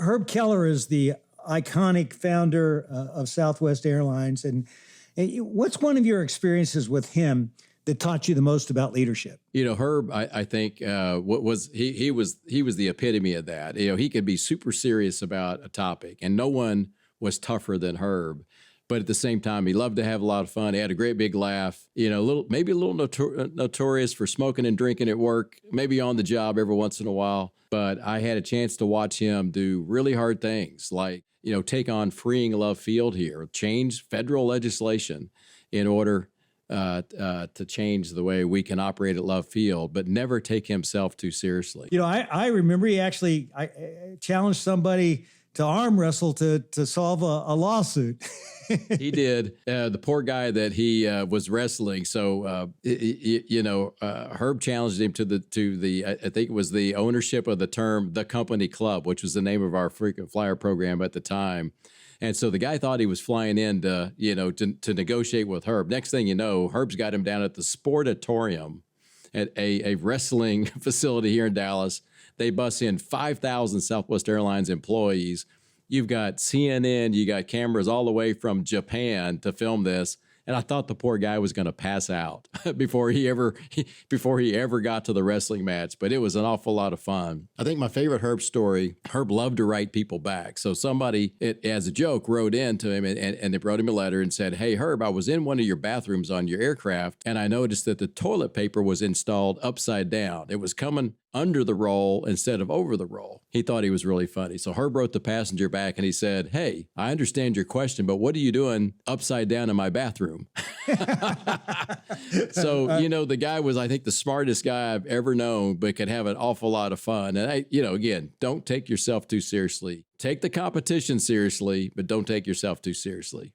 Herb Keller is the iconic founder of Southwest Airlines. And what's one of your experiences with him that taught you the most about leadership? Herb, I think he was the epitome of that. He could be super serious about a topic, and no one was tougher than Herb. But at the same time, he loved to have a lot of fun. He had a great big laugh. Maybe a little notorious for smoking and drinking at work, maybe on the job every once in a while. But I had a chance to watch him do really hard things, like take on freeing Love Field here, change federal legislation in order to change the way we can operate at Love Field, but never take himself too seriously. I remember he actually challenged somebody to arm wrestle to solve a lawsuit. He did. The poor guy that he was wrestling. So Herb challenged him to the I think it was the ownership of the term "the company club," which was the name of our frequent flyer program at the time. And so the guy thought he was flying in to negotiate with Herb. Next thing you know, Herb's got him down at the Sportatorium at a wrestling facility here in Dallas. They bus in 5,000 Southwest Airlines employees. You've got CNN, you got cameras all the way from Japan to film this. And I thought the poor guy was going to pass out before he ever got to the wrestling match. But it was an awful lot of fun. I think my favorite Herb story, Herb loved to write people back. So somebody, as a joke, wrote in to him and they wrote him a letter and said, "Hey, Herb, I was in one of your bathrooms on your aircraft and I noticed that the toilet paper was installed upside down. It was coming under the roll instead of over the roll." He thought he was really funny. So Herb wrote the passenger back and he said, "Hey, I understand your question, but what are you doing upside down in my bathroom?" So, the guy was, I think, the smartest guy I've ever known, but could have an awful lot of fun. And again, don't take yourself too seriously. Take the competition seriously, but don't take yourself too seriously.